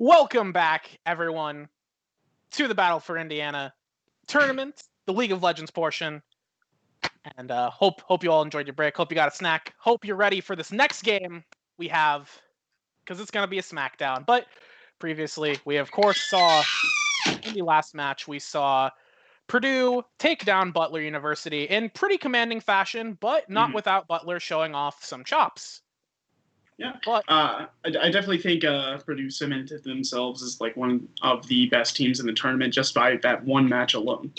Welcome back, everyone, to the Battle for Indiana tournament, the League of Legends portion. And hope you all enjoyed your break. Hope you got a snack. Hope you're ready for this next game we have, because it's going to be a smackdown. But previously, we of course saw, in the last match, we saw Purdue take down Butler University in pretty commanding fashion, but not without Butler showing off some chops. Yeah, but I definitely think Purdue cemented themselves as like one of the best teams in the tournament just by that one match alone.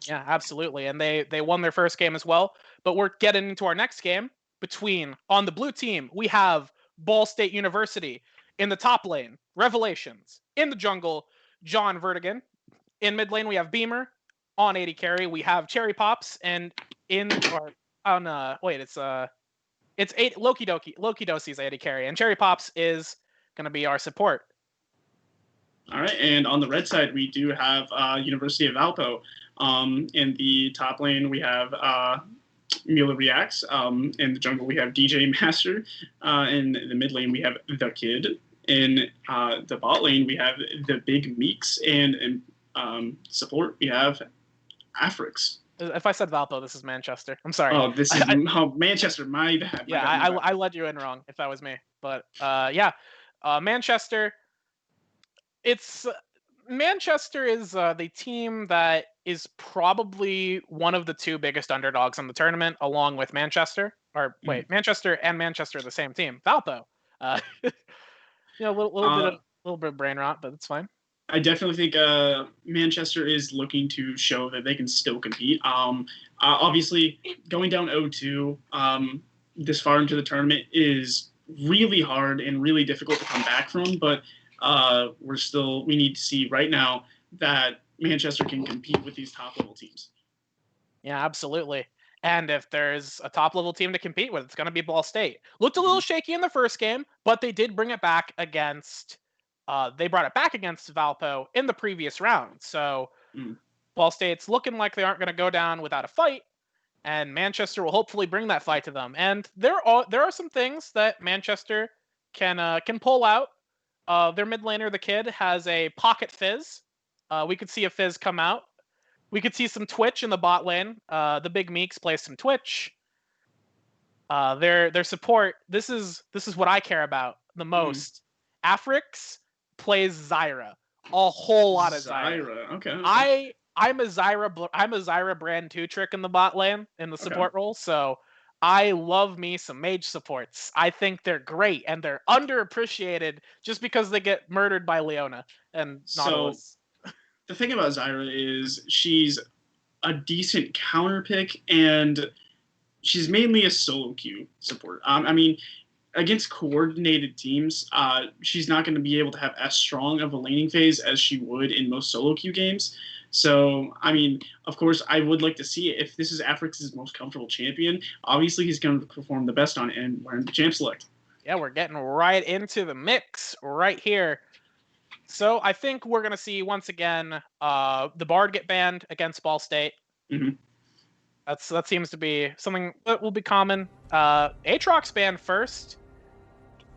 Yeah, absolutely, and they won their first game as well. But we're getting into our next game between, on the blue team, we have Ball State University. In the top lane, Revelations. In the jungle, John Vertigan. In mid lane, we have Beamer. On AD carry, we have Cherry Pops, and it's Loki Dosi's AD carry, and Cherry Pops is going to be our support. All right, and on the red side, we do have University of Valpo. In the top lane, we have Mila Reacts. In the jungle, we have DJ Master. In the mid lane, we have The Kid. In the bot lane, we have the Big Meeks. And in support, we have Afrix. If I said Valpo, this is Manchester. I'm sorry. Oh, this is Manchester. My bad. Yeah, I led you in wrong if that was me. But Manchester. Manchester is the team that is probably one of the two biggest underdogs in the tournament, along with Manchester. Manchester and Manchester are the same team. Valpo. A little bit of brain rot, but it's fine. I definitely think Manchester is looking to show that they can still compete. Obviously, going down 0-2 this far into the tournament is really hard and really difficult to come back from, but we need to see right now that Manchester can compete with these top-level teams. Yeah, absolutely. And if there's a top-level team to compete with, it's going to be Ball State. Looked a little shaky in the first game, but they did bring it back against... they brought it back against Valpo in the previous round. So Ball State's looking like they aren't going to go down without a fight, and Manchester will hopefully bring that fight to them. And there are some things that Manchester can pull out. Their mid laner, The Kid, has a pocket fizz. We could see a fizz come out. We could see some Twitch in the bot lane. The Big Meeks play some Twitch. Their support. This is what I care about the most. Afrix plays Zyra, a whole lot of Zyra. Okay. I'm a Zyra brand 2 trick in the bot lane in the support role, so I love me some mage supports. I think they're great and they're underappreciated just because they get murdered by Leona and Nautilus. So the thing about Zyra is she's a decent counter pick and she's mainly a solo queue support. Against coordinated teams, she's not going to be able to have as strong of a laning phase as she would in most solo queue games. So, of course, I would like to see it. If this is Afrix's most comfortable champion, obviously he's going to perform the best on it, and we're in the champ select. Yeah, we're getting right into the mix right here. So I think we're going to see, once again, the Bard get banned against Ball State. Mm-hmm. That seems to be something that will be common. Aatrox banned first.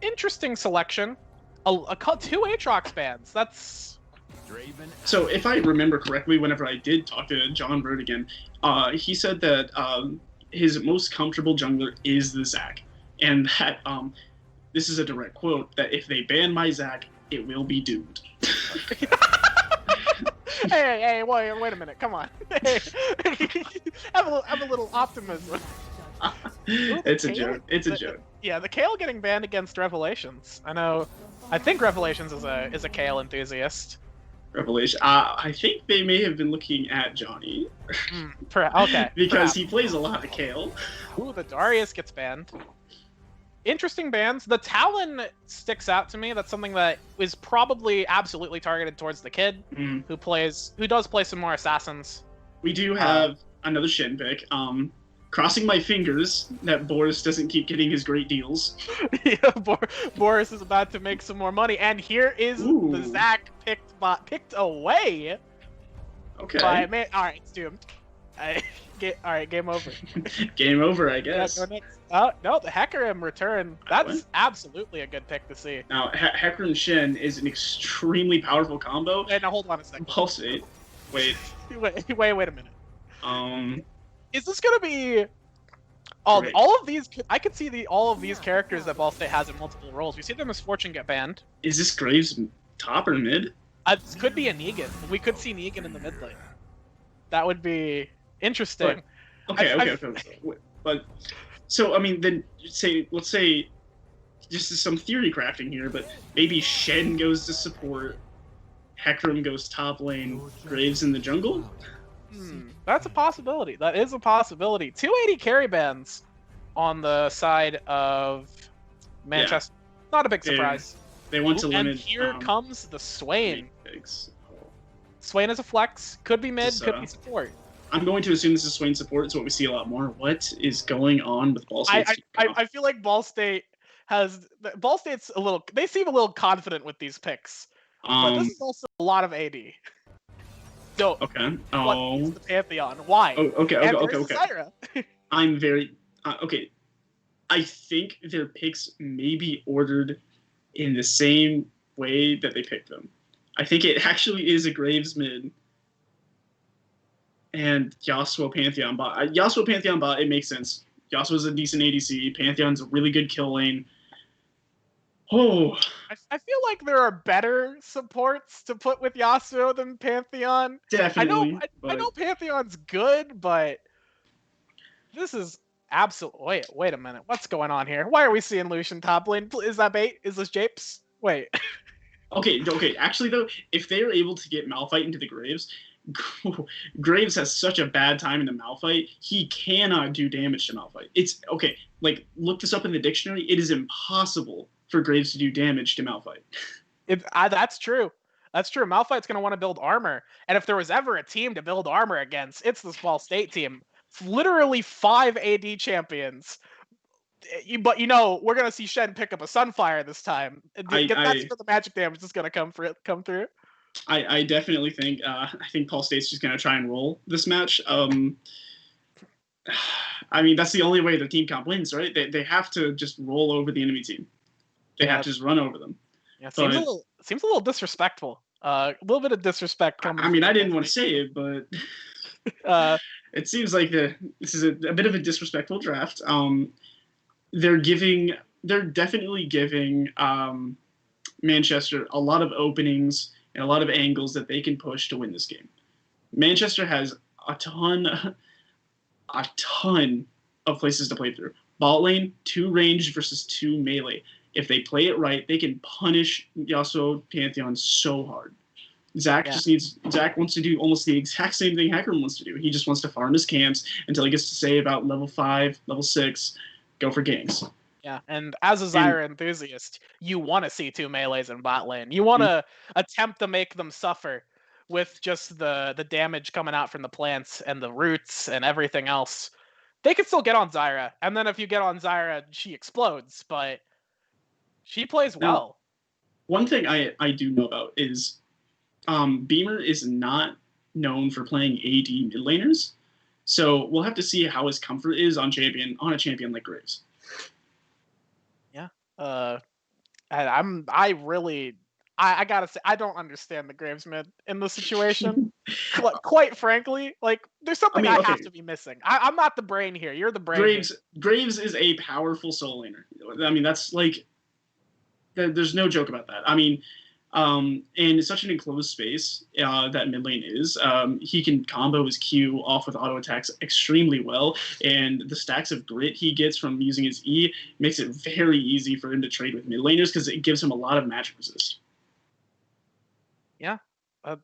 Interesting selection. Two Aatrox bans. That's... So if I remember correctly, whenever I did talk to John Vertigan, he said that his most comfortable jungler is the Zac. And that, this is a direct quote, that if they ban my Zac, it will be doomed. Hey, wait a minute, come on. have a little optimism. It's a joke. It's a joke. Yeah, the Kayle getting banned against Revelations. I think Revelations is a Kayle enthusiast. Revelation. I think they may have been looking at Johnny. Okay. Because he plays a lot of Kayle. Ooh, the Darius gets banned. Interesting bans. The Talon sticks out to me. That's something that is probably absolutely targeted towards the Kid, who does play some more assassins. We do have another Shin pick. Crossing my fingers that Boris doesn't keep getting his great deals. Yeah, Boris is about to make some more money, and here is the Zac picked away. Okay. All right, it's doomed. All right, game over. Game over, I Yeah, guess. go next. Oh no, the Hecarim return. That's absolutely a good pick to see. Now, Hecarim Shen is an extremely powerful combo. Wait, now hold on a second. Ball State. Wait. wait a minute. Um. Is this gonna be? Great. All of these, I could see all of these characters that Ball State has in multiple roles. We see the Misfortune get banned. Is this Graves top or mid? This could be a Negan. We could see Negan in the mid lane. That would be interesting. Okay. But so I mean, then let's say, just some theory crafting here, but maybe Shen goes to support, Hecarim goes top lane, Graves in the jungle. That's a possibility. That is a possibility. 280 carry bans on the side of Manchester. Yeah. Not a big surprise. They want to limit. And here comes the Swain. Swain is a flex. Could be mid, could be support. I'm going to assume this is Swain support. It's what we see a lot more. What is going on with Ball State? I feel like Ball State's a little. They seem a little confident with these picks. But this is also a lot of AD. So, okay. What is the Pantheon? Why? Oh, okay. Zyra. I'm very okay. I think their picks may be ordered in the same way that they picked them. I think it actually is a Graves mid and Yasuo Pantheon bot. Yasuo Pantheon bot, it makes sense. Yasuo's a decent ADC. Pantheon's a really good kill lane. Oh, I feel like there are better supports to put with Yasuo than Pantheon. Definitely. I know Pantheon's good, but this is absolutely. Wait a minute. What's going on here? Why are we seeing Lucian top lane? Is that bait? Is this Japes? Wait. Okay. Actually, though, if they are able to get Malphite into the Graves, Graves has such a bad time in the Malphite. He cannot do damage to Malphite. It's okay. Like, look this up in the dictionary. It is impossible for Graves to do damage to Malphite. That's true. That's true. Malphite's going to want to build armor. And if there was ever a team to build armor against, it's this Ball State team. It's literally 5 AD champions. But, we're going to see Shen pick up a Sunfire this time. That's for the magic damage that's going to come through. I definitely think Ball State's just going to try and roll this match. I mean, that's the only way the team comp wins, right? They have to just roll over the enemy team. They have to just run over them. Yeah, seems a little disrespectful. A little bit of disrespect. I mean, I didn't want to say it, but it seems like this is a bit of a disrespectful draft. They're definitely giving Manchester a lot of openings and a lot of angles that they can push to win this game. Manchester has a ton of places to play through. Bot lane, 2 ranged versus 2 melee. If they play it right, they can punish Yasuo Pantheon so hard. Zach wants to do almost the exact same thing Hecarim wants to do. He just wants to farm his camps until he gets to say about level 5, level 6, go for ganks. Yeah, and as a Zyra enthusiast, you want to see 2 melees in bot lane. You want to attempt to make them suffer with just the damage coming out from the plants and the roots and everything else. They can still get on Zyra, and then if you get on Zyra, she explodes, but she plays well. Now, one thing I do know about is Beamer is not known for playing AD mid laners, so we'll have to see how his comfort is on a champion like Graves. Yeah, I gotta say, I don't understand the Graves mid in this situation. Quite frankly, like there's something I have to be missing. I'm not the brain here. You're the brain. Graves is a powerful soul laner. I mean, that's like. There's no joke about that. I mean, in such an enclosed space that mid lane is, he can combo his Q off with auto attacks extremely well, and the stacks of grit he gets from using his E makes it very easy for him to trade with mid laners because it gives him a lot of magic resist. Yeah,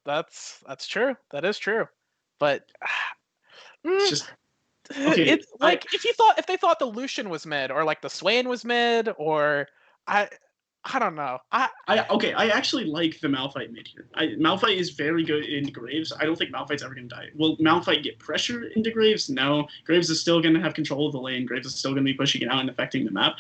that's true. That is true, but it's just okay. It's like if they thought the Lucian was mid or like the Swain was mid or I don't know. I actually like the Malphite mid here. Malphite is very good into Graves. I don't think Malphite's ever going to die. Will Malphite get pressure into Graves? No. Graves is still going to have control of the lane. Graves is still going to be pushing it out and affecting the map.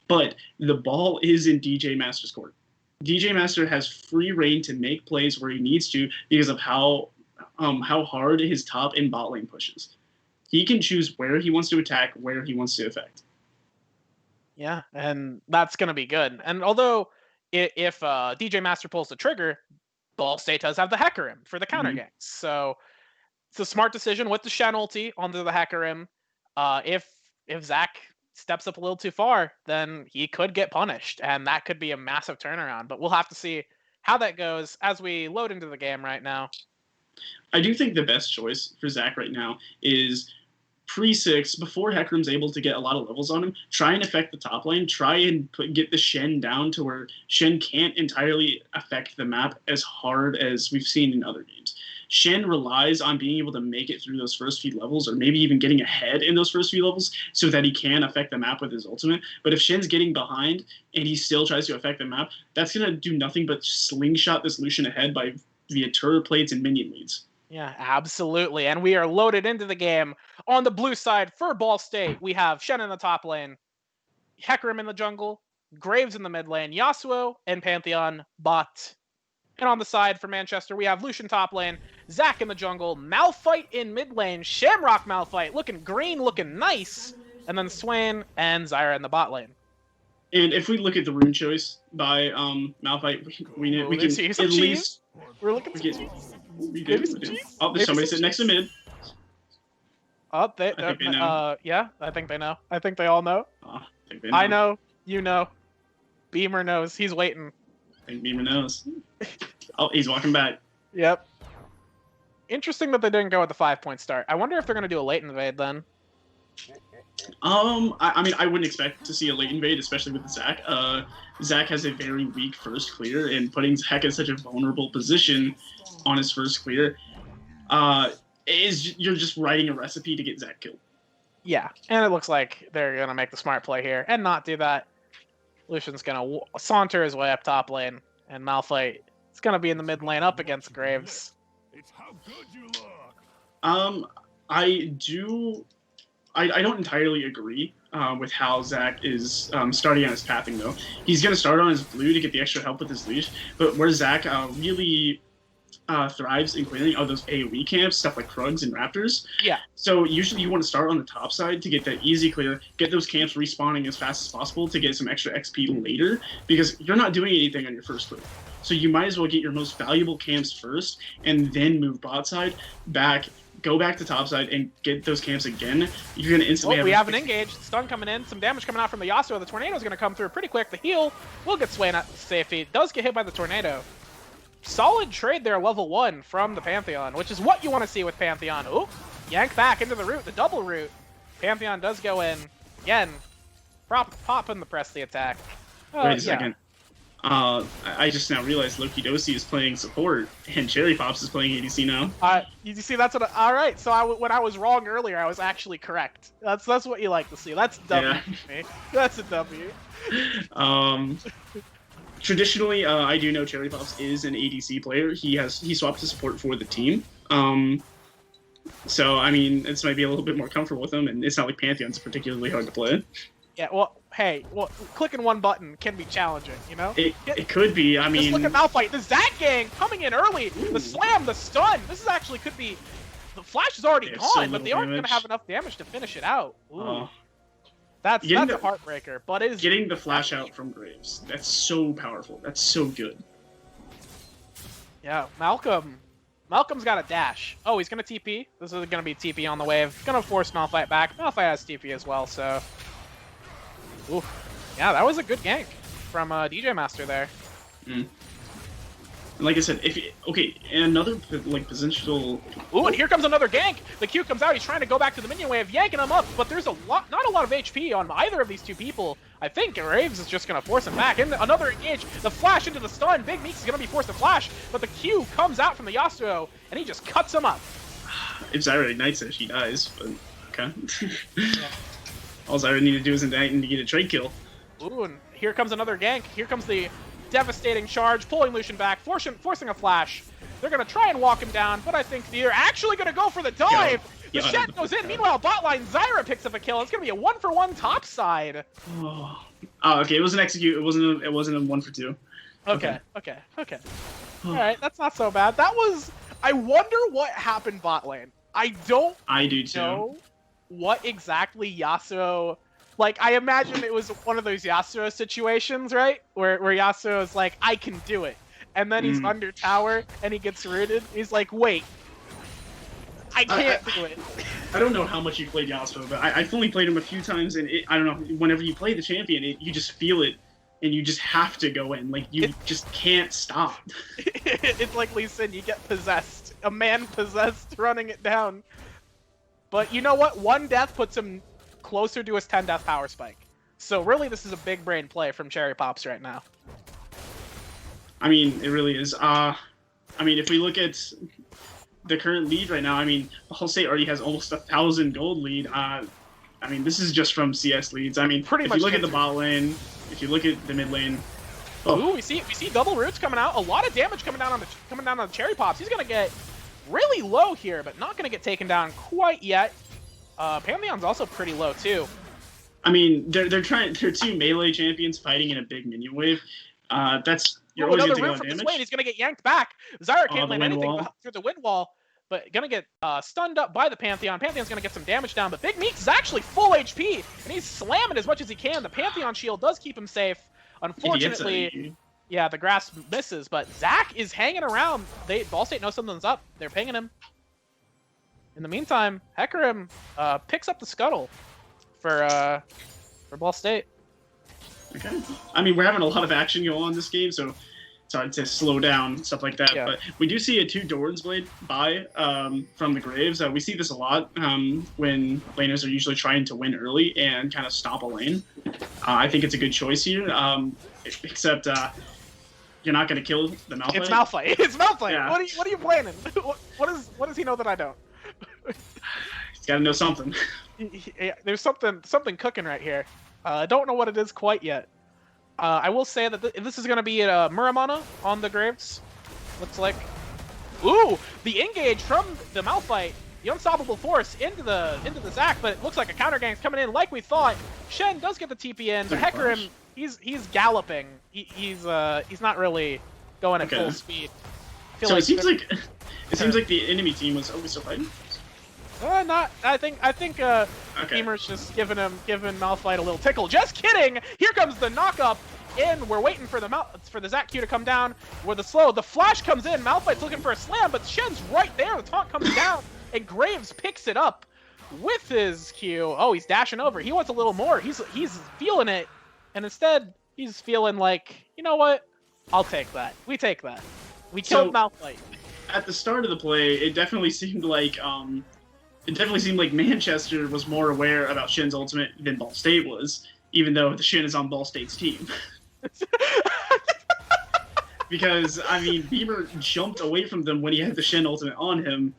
But the ball is in DJ Master's court. DJ Master has free reign to make plays where he needs to because of how hard his top and bot lane pushes. He can choose where he wants to attack, where he wants to affect. Yeah, and that's going to be good. And although if DJ Master pulls the trigger, Ball State does have the Hecarim for the counter ganks. So it's a smart decision with the Shen ulti onto the Hecarim. If Zach steps up a little too far, then he could get punished, and that could be a massive turnaround. But we'll have to see how that goes as we load into the game right now. I do think the best choice for Zach right now is pre-6, before Hecarim's able to get a lot of levels on him, try and affect the top lane, try and get the Shen down to where Shen can't entirely affect the map as hard as we've seen in other games. Shen relies on being able to make it through those first few levels, or maybe even getting ahead in those first few levels so that he can affect the map with his ultimate. But if Shen's getting behind and he still tries to affect the map, that's going to do nothing but slingshot this Lucian ahead via turret plates and minion leads. Yeah, absolutely. And we are loaded into the game. On the blue side for Ball State, we have Shen in the top lane, Hecarim in the jungle, Graves in the mid lane, Yasuo and Pantheon bot. And on the side for Manchester, we have Lucian top lane, Zach in the jungle, Malphite in mid lane, Shamrock Malphite looking green, looking nice, and then Swain and Zyra in the bot lane. And if we look at the rune choice by Malphite, we can at least... We're looking for cheese. We do. Oh, there's somebody sitting next to mid. Oh, I think they know. Yeah, I think they know. I think they all know. I think they know. I know. You know. Beamer knows. He's waiting. I think Beamer knows. Oh, he's walking back. Yep. Interesting that they didn't go with the 5-point start. I wonder if they're going to do a late invade then. I mean, I wouldn't expect to see a late invade, especially with Zach. Zach has a very weak first clear, and putting Zach in such a vulnerable position on his first clear, you're just writing a recipe to get Zach killed. Yeah, and it looks like they're going to make the smart play here and not do that. Lucian's going to saunter his way up top lane, and Malphite is going to be in the mid lane up against Graves. It's how good you look. I don't entirely agree with how Zach is starting on his pathing, though. He's going to start on his blue to get the extra help with his leash, but where Zach really thrives in clearing are those AoE camps, stuff like Krugs and Raptors. Yeah. So usually you want to start on the top side to get that easy clear, get those camps respawning as fast as possible to get some extra XP later, because you're not doing anything on your first clear. So you might as well get your most valuable camps first, and then move bot side back, go back to top side and get those camps again. You're going to instantly we have an engage. Stun coming in. Some damage coming out from the Yasuo. The tornado is going to come through pretty quick. The heal will get Swain at safety. Does get hit by the tornado. Solid trade there, level 1 from the Pantheon, which is what you want to see with Pantheon. Ooh, yank back into the root, the double root. Pantheon does go in. Again, popping the press the attack. Wait a second. I just now realized Loki Dosi is playing support, and Cherry Pops is playing ADC now. You see, that's what. All right, so when I was wrong earlier, I was actually correct. That's what you like to see. That's a W for me. That's a W. Traditionally, I do know Cherry Pops is an ADC player. He swapped to support for the team. So I mean, this might be a little bit more comfortable with him, and it's not like Pantheon's particularly hard to play. Yeah, well, hey, clicking one button can be challenging, you know? It could be, I mean... Just look at Malphite. The Zach gang coming in early. Ooh. The slam, the stun. This is actually could be... The flash is already gone, but they aren't going to have enough damage to finish it out. Ooh. That's a heartbreaker, but it is... Getting the flash out from Graves, that's so powerful. That's so good. Yeah, Malcolm's got a dash. Oh, he's going to TP. This is going to be TP on the wave. Going to force Malphite back. Malphite has TP as well, so... Oof. Yeah, that was a good gank from DJ Master there. Mm. Like I said, another potential. Ooh, and here comes another gank. The Q comes out. He's trying to go back to the minion wave, yanking him up. But there's not a lot of HP on either of these two people. I think Graves is just gonna force him back. And another engage. The flash into the stun. Big Meeks is gonna be forced to flash, but the Q comes out from the Yasuo, and he just cuts him up. If Zyra ignites it, she dies. But okay. Yeah. All Zyra need to do is ignite and get a trade kill. Ooh, and here comes another gank. Here comes the devastating charge, pulling Lucian back, forcing a flash. They're going to try and walk him down, but I think they're actually going to go for the dive. The Shen goes in. Meanwhile, botline Zyra picks up a kill. It's going to be a 1-for-1 top side. Oh, okay. It was an execute. It wasn't a 1-for-2. Okay. All right, that's not so bad. That was... I wonder what happened bot lane. I do too. what exactly Yasuo... Like, I imagine it was one of those Yasuo situations, right? Where Yasuo is like, I can do it. And then he's under tower, and he gets rooted. He's like, wait. I can't do it. I don't know how much you played Yasuo, but I've only played him a few times, and I don't know, whenever you play the champion, you just feel it, and you just have to go in. Like, you just can't stop. It's like Lee Sin, you get possessed. A man possessed running it down. But you know what? One death puts him closer to his 10 death power spike. So really, this is a big brain play from Cherry Pops right now. I mean, it really is. I mean, if we look at the current lead right now, I mean, Ball State already has almost 1,000 gold lead. I mean, this is just from CS leads. I mean, if you look at the bot lane, if you look at the mid lane. Ooh, we see double roots coming out. A lot of damage coming down on the Cherry Pops. He's gonna get really low here, but not gonna get taken down quite yet. Pantheon's also pretty low too. I mean, they're two melee champions fighting in a big minion wave. You're always another going root to from damage. this wave. He's gonna get yanked back. Zyra can't land anything wall. through the wind wall, but gonna get stunned up by the Pantheon. Pantheon's gonna get some damage down, but Big Meeks is actually full HP, and he's slamming as much as he can. The Pantheon shield does keep him safe. Unfortunately, yeah, the grass misses, but Zach is hanging around. Ball State knows something's up. They're pinging him. In the meantime, Hecarim picks up the scuttle for Ball State. Okay. I mean, we're having a lot of action go on this game, so it's hard to slow down, stuff like that. Yeah. But we do see a 2 Doran's Blade buy from the Graves. We see this a lot when laners are usually trying to win early and kind of stop a lane. I think it's a good choice here, except you're not going to kill the Malphite. It's Malphite. It's Malphite. Yeah. What are you planning? What does he know that I don't? He's got to know something. There's something cooking right here. I don't know what it is quite yet. I will say that this is going to be a Muramana on the Graves. Looks like. Ooh, the engage from the Malphite, the unstoppable force into the Zac, but it looks like a counter gang's coming in like we thought. Shen does get the TP in, but Hecarim, he's galloping. He's not really going at full speed. So it seems like the enemy team was always still fighting. Not. I think. Gamer's just giving Malphite a little tickle. Just kidding. Here comes the knockup in. We're waiting for the Zac Q to come down. With the slow, the flash comes in. Malphite's looking for a slam, but Shen's right there. The taunt comes down, and Graves picks it up with his Q. Oh, he's dashing over. He wants a little more. He's feeling it, and instead he's feeling like, you know what? I'll take that. We take that. We killed Malphite. At the start of the play, it definitely seemed like Manchester was more aware about Shen's ultimate than Ball State was, even though the Shen is on Ball State's team. Because, I mean, Beamer jumped away from them when he had the Shen ultimate on him.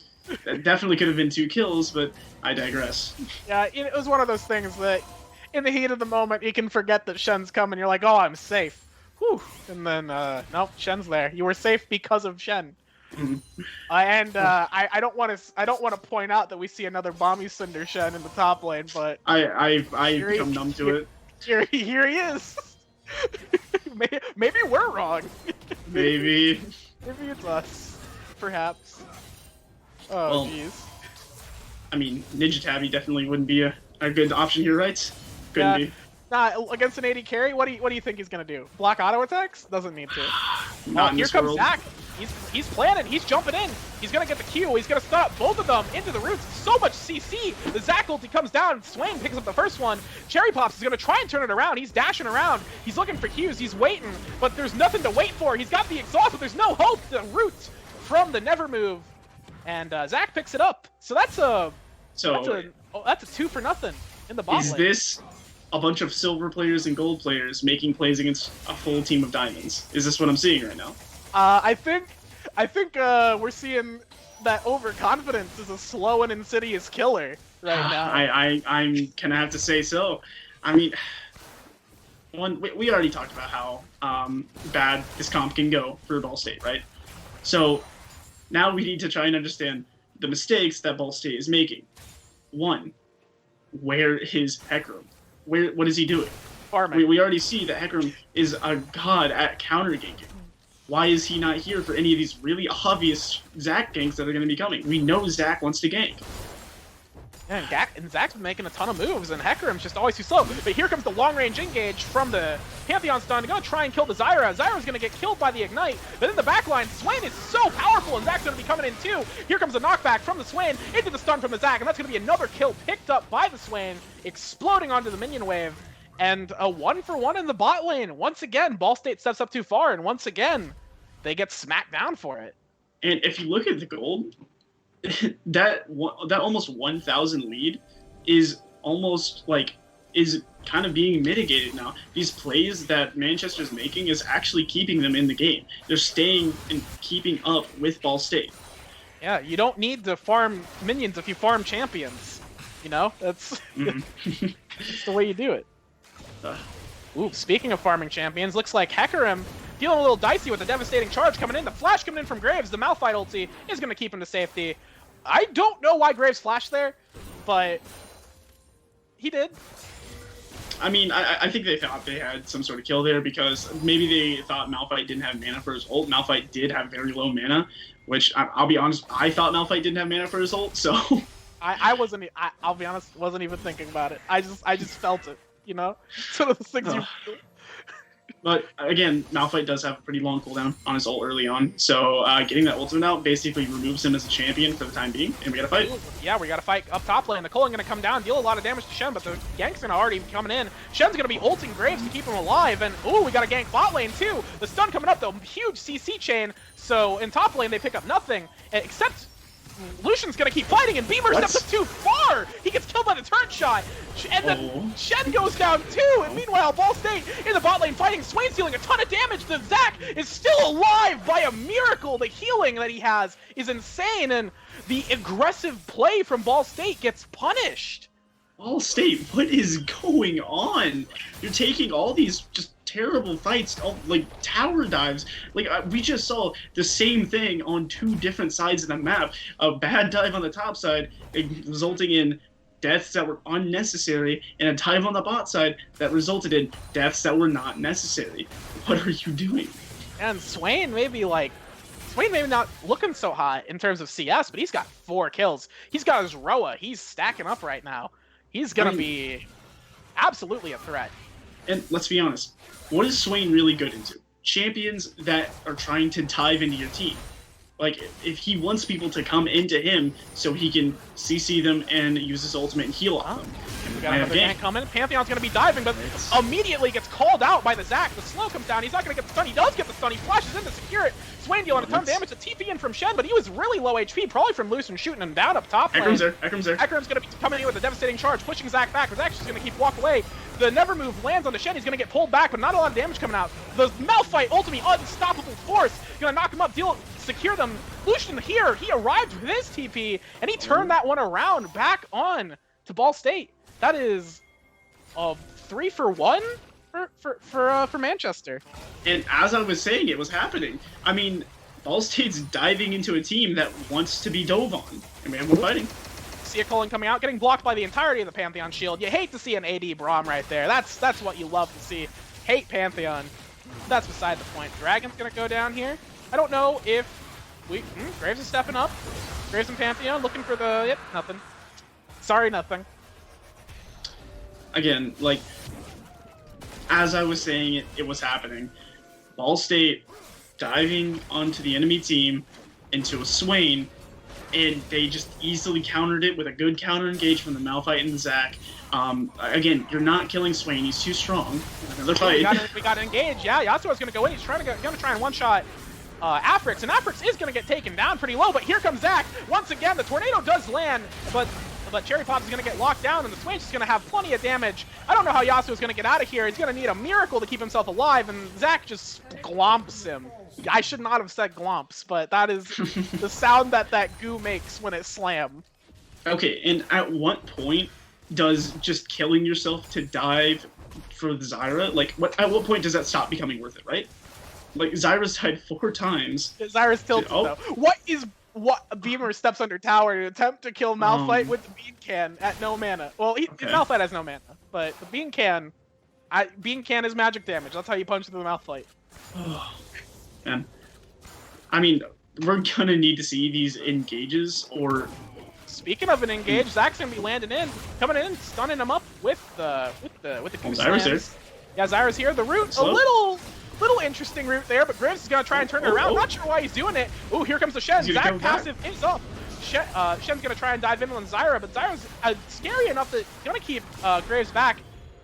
That definitely could have been 2 kills, but I digress. Yeah, it was one of those things that, in the heat of the moment, you can forget that Shen's coming. You're like, oh, I'm safe. Whew. And then, nope, Shen's there. You were safe because of Shen. I don't want to point out that we see another Bomby Cinder Shen in the top lane, but I've become numb to it. Here he is. Maybe we're wrong. Maybe it's us, perhaps. Oh jeez. I mean, Ninja Tabby definitely wouldn't be a good option here, right? Couldn't be. Nah, against an AD carry, what do you think he's gonna do? Block auto attacks? Doesn't need to. Here comes Zac. He's planning. He's jumping in. He's gonna get the Q. He's gonna stop both of them into the roots. So much CC. The Zac ulti comes down. Swain picks up the first one. Cherry Pops is gonna try and turn it around. He's dashing around. He's looking for Qs. He's waiting, but there's nothing to wait for. He's got the exhaust, but there's no hope. The root from the never move, and Zac picks it up. So that's a 2 for nothing in the bot lane. Is this a bunch of silver players and gold players making plays against a full team of diamonds? Is this what I'm seeing right now? I think we're seeing that overconfidence is a slow and insidious killer right now. I'm gonna have to say so. I mean, we already talked about how bad this comp can go for Ball State, right? So now we need to try and understand the mistakes that Ball State is making. 1, where is Hecarim? What is he doing? We already see that Hecarim is a god at counter ganking. Why is he not here for any of these really obvious Zac ganks that are going to be coming? We know Zac wants to gank. And Zach's been making a ton of moves, and Hecarim's just always too slow. But here comes the long-range engage from the Pantheon stun. Gonna try and kill the Zyra. Zyra's gonna get killed by the Ignite. But in the backline, Swain is so powerful, and Zach's gonna be coming in too. Here comes the knockback from the Swain into the stun from the Zach, and that's gonna be another kill picked up by the Swain, exploding onto the minion wave. And a 1-for-1 in the bot lane. Once again, Ball State steps up too far, and once again, they get smacked down for it. And if you look at the gold, that almost 1,000 lead is almost like is kind of being mitigated now. These plays that Manchester's making is actually keeping them in the game. They're staying and keeping up with Ball State. Yeah, you don't need to farm minions if you farm champions. You know, that's that's the way you do it. Ooh, speaking of farming champions, looks like Hecarim feeling a little dicey with the devastating charge coming in. The flash coming in from Graves. The Malphite ulti is going to keep him to safety. I don't know why Graves flashed there, but he did. I mean, I think they thought they had some sort of kill there because maybe they thought Malphite didn't have mana for his ult. Malphite did have very low mana, which I'll be honest, I thought Malphite didn't have mana for his ult, so... I'll be honest, wasn't even thinking about it. I just felt it, you know? Sort of the things you feel. But again, Malphite does have a pretty long cooldown on his ult early on, so getting that ultimate out basically removes him as a champion for the time being, and we gotta fight. Yeah, we gotta fight up top lane. The Culling gonna come down, deal a lot of damage to Shen, but the gank's gonna already be coming in. Shen's gonna be ulting Graves to keep him alive, and ooh, we got a gank bot lane too. The stun coming up, the huge CC chain, so in top lane they pick up nothing, except Lucian's gonna keep fighting, and Beamer steps up too far! He gets killed by the turret shot! And then Shen goes down too! And meanwhile, Ball State in the bot lane fighting, Swain's dealing a ton of damage! The Zac is still alive by a miracle! The healing that he has is insane, and the aggressive play from Ball State gets punished! Ball State, what is going on? You're taking all these just terrible fights, like tower dives. Like we just saw the same thing on two different sides of the map. A bad dive on the top side, resulting in deaths that were unnecessary, and a dive on the bot side that resulted in deaths that were not necessary. What are you doing? And Swain maybe not looking so hot in terms of CS, but he's got 4 kills. He's got his Roa. He's stacking up right now. He's gonna be absolutely a threat. And let's be honest, what is Swain really good into? Champions that are trying to dive into your team. Like, if he wants people to come into him so he can CC them and use his ultimate and heal off them. We got another gank coming. Pantheon's going to be diving, but immediately gets called out by the Zac. The slow comes down. He's not going to get the stun. He does get the stun. He flashes in to secure it. Swain dealing a ton of damage. A TP in from Shen, but he was really low HP, probably from Lucian shooting him down up top. Hecarim's there. Hecarim's there. Hecarim's going to be coming in with a devastating charge, pushing Zac back. Zac's just going to keep walk away. The Never Move lands on the Shen. He's going to get pulled back, but not a lot of damage coming out. The Malphite ultimate unstoppable force. Going to knock him up, secure them. Lucian here, he arrived with his TP, and he turned that one around back on to Ball State. That is a 3-for-1 for Manchester. And as I was saying, it was happening. I mean, Ball State's diving into a team that wants to be dove on. And man, we're fighting. See a Culling coming out, getting blocked by the entirety of the Pantheon shield. You hate to see an AD Braum right there. That's what you love to see. Hate Pantheon. That's beside the point. Dragon's gonna go down here. I don't know if Graves is stepping up. Graves and Pantheon looking for the... Yep, nothing. Sorry, nothing. Again, like, as I was saying, it was happening. Ball State diving onto the enemy team into a Swain, and they just easily countered it with a good counter engage from the Malphite and the Zac. Again, you're not killing Swain. He's too strong. Another fight. We got to engage. Yeah, Yasuo's going to go in. He's gonna try and one-shot Afrix, and Afrix is going to get taken down pretty low, but here comes Zac. Once again, the tornado does land, but Cherry Pop is going to get locked down, and the Swain's just going to have plenty of damage. I don't know how Yasuo's going to get out of here. He's going to need a miracle to keep himself alive, and Zac just glomps him. I should not have said glomps, but that is the sound that goo makes when it slams. Okay, and at what point does just killing yourself to dive for the Zyra, like, at what point does that stop becoming worth it, right? Like, Zyra's died 4 times. Zyra's tilted, though. What Beamer steps under tower to attempt to kill Malphite with the bean can at no mana. Well, Malphite has no mana, but the bean can is magic damage. That's how you punch through the Malphite. Oh, man. I mean, we're gonna need to see these engages or speaking of an engage, Zach's gonna be landing in, coming in, stunning him up with the goose Zyra's slams. Yeah, Zyra's here. The root, a little interesting route there, but Graves is gonna try and turn it around. Not sure why he's doing it. Ooh, here comes the Shen. Zach passive is up. Shen's gonna try and dive in on Zyra, but Zyra's scary enough that he's gonna keep Graves back.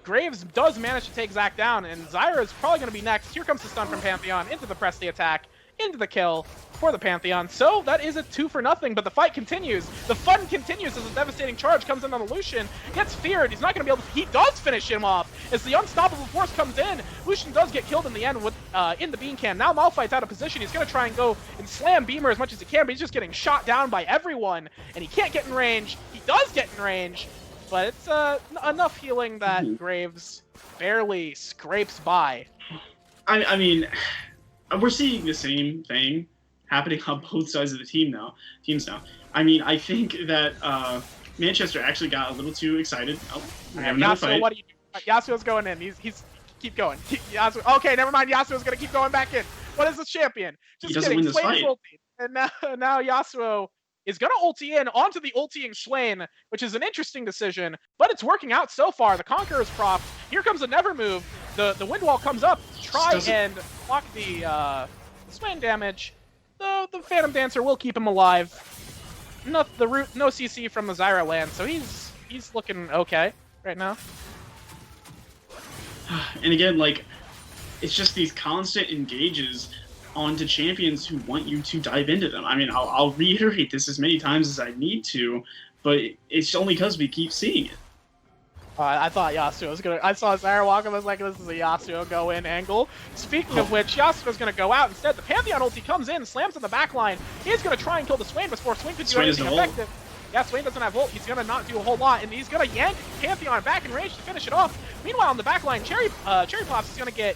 Graves does manage to take Zach down, and Zyra is probably gonna be next. Here comes the stun from Pantheon into the press the attack, into the kill for the Pantheon. So that is a 2-0, but the fight continues. The fun continues as a devastating charge comes in on the Lucian. Gets feared. He's not going to be able to... He does finish him off as the unstoppable force comes in. Lucian does get killed in the end with in the bean can. Now Malphite's out of position. He's going to try and go and slam Beamer as much as he can, but he's just getting shot down by everyone, and he can't get in range. He does get in range, but it's enough healing that Graves barely scrapes by. I mean, we're seeing the same thing happening on both sides of the teams now. I mean, I think that Manchester actually got a little too excited. Oh, we have another fight. What do you do? Yasuo's going in. He's keep going. Yasuo, okay, never mind. Yasuo's gonna keep going back in. What is the champion? Just he doesn't win this fight. And now Yasuo is gonna ulti in onto the ultiing Swain, which is an interesting decision, but it's working out so far. The Conqueror's proc. Here comes the Never move. The wind wall comes up. Try and block the Swain damage. The Phantom Dancer will keep him alive. No CC from the Zyra land, so he's looking okay right now. And again, like, it's just these constant engages onto champions who want you to dive into them. I mean, I'll reiterate this as many times as I need to, but it's only because we keep seeing it. I thought Yasuo was gonna. I saw Zyra walk up. I was like, "This is a Yasuo go in angle." Speaking of which, Yasuo's gonna go out instead. The Pantheon ulti comes in, slams in the back line. He's gonna try and kill the Swain before Swain could do anything effective. Yeah, Swain doesn't have ult. He's gonna not do a whole lot, and he's gonna yank Pantheon back in range to finish it off. Meanwhile, on the back line, Cherry Pops is gonna get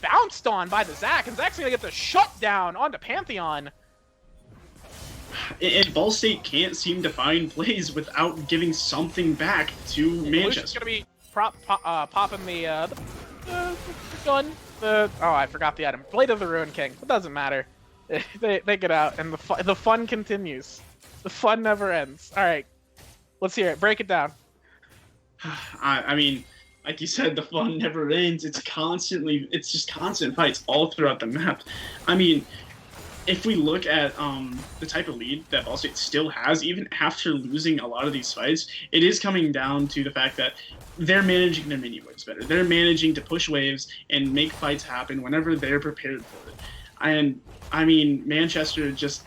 bounced on by the Zac, and Zac's gonna get the shutdown onto Pantheon. And Ball State can't seem to find plays without giving something back to Manchester. Lucian's gonna be popping the gun. Oh, I forgot the item. Blade of the Ruin King. It doesn't matter. They get out, and the fun continues. The fun never ends. All right, let's hear it. Break it down. I mean, like you said, the fun never ends. It's just constant fights all throughout the map. I mean, if we look at the type of lead that Ball State still has, even after losing a lot of these fights, it is coming down to the fact that they're managing their mini waves better. They're managing to push waves and make fights happen whenever they're prepared for it. And, I mean, Manchester just,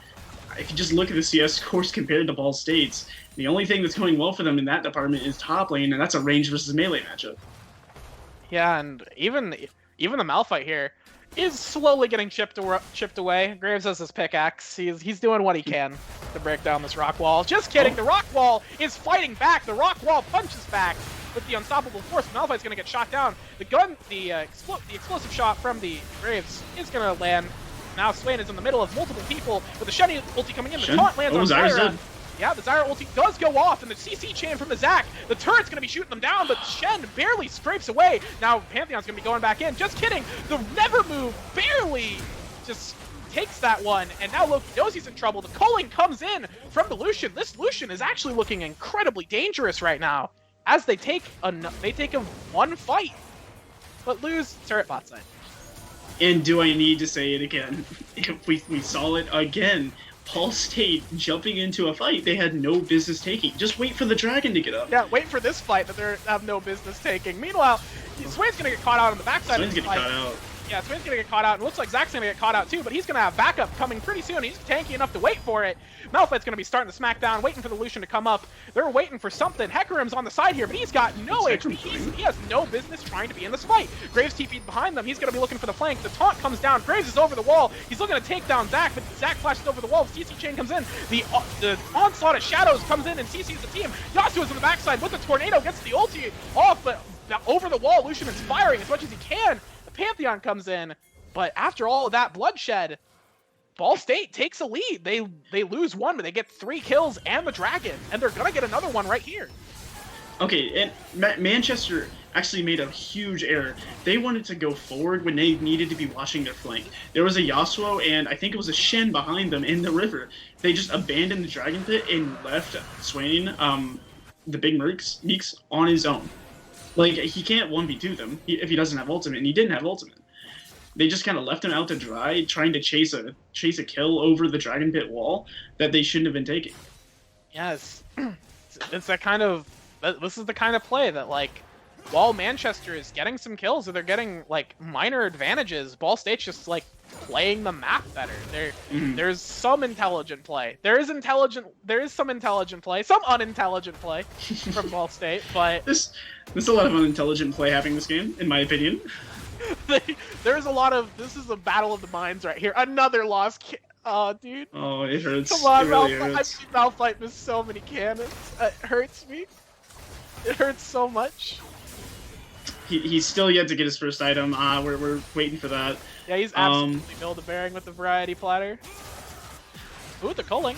if you just look at the CS scores compared to Ball State's, the only thing that's going well for them in that department is top lane, and that's a range versus melee matchup. Yeah, and even the Malphite here is slowly getting chipped away. Graves has his pickaxe. He's doing what he can to break down this rock wall. Just kidding. The rock wall is fighting back. The rock wall punches back with the unstoppable force. Malphite's gonna get shot down. The explosive shot from the Graves is gonna land. Now Swain is in the middle of multiple people with the Shenny ulti coming in. The taunt lands on Zyra. Yeah, the Zyra ulti does go off, and the CC chain from the Zac. The turret's going to be shooting them down, but Shen barely scrapes away. Now Pantheon's going to be going back in. Just kidding. The Never move barely just takes that one, and now Loki knows he's in trouble. The culling comes in from the Lucian. This Lucian is actually looking incredibly dangerous right now as they take a one fight, but lose turret bot side. And do I need to say it again? We saw it again. Ball State jumping into a fight they had no business taking. Just wait for the dragon to get up. Yeah, wait for this fight that they have no business taking. Meanwhile, Swain's gonna get caught out on the backside of this fight. Caught out. Yeah, Swain's gonna get caught out, and it looks like Zac's gonna get caught out too, but he's gonna have backup coming pretty soon. He's tanky enough to wait for it. Malphite's gonna be starting to smack down, waiting for the Lucian to come up. They're waiting for something. Hecarim's on the side here, but he's got no HP. He has no business trying to be in this fight. Graves TP'd behind them. He's gonna be looking for the flank. The taunt comes down. Graves is over the wall. He's looking to take down Zac, but Zac flashes over the wall. The CC chain comes in. The onslaught of shadows comes in and CC's the team. Yasuo's on the backside with the tornado, gets the ulti off, but over the wall, Lucian is firing as much as he can. The Pantheon comes in. But after all of that bloodshed, Ball State takes a lead. They lose one, but they get 3 kills and the dragon, and they're gonna get another one right here. Okay, and Manchester actually made a huge error. They wanted to go forward when they needed to be watching their flank. There was a Yasuo and I think it was a Shen behind them in the river. They just abandoned the Dragon Pit and left Swain, the big Meeks, on his own. Like, he can't 1v2 them if he doesn't have ultimate, and he didn't have ultimate. They just kind of left him out to dry, trying to chase a kill over the Dragon Pit wall that they shouldn't have been taking. Yes, it's that kind of. This is the kind of play that, like, while Manchester is getting some kills or they're getting like minor advantages, Ball State's just like playing the map better. There's some intelligent play. There is some intelligent play, some unintelligent play from Ball State, but there's a lot of unintelligent play happening in this game, in my opinion. There's a lot of. This is a battle of the minds right here. Another loss. Oh, dude. Oh, it hurts. Come on, it really Malphite. I've seen Malphite miss so many cannons. It hurts me. It hurts so much. He's still yet to get his first item. We're waiting for that. Yeah, he's absolutely build a bearing with the variety platter. Ooh, the culling.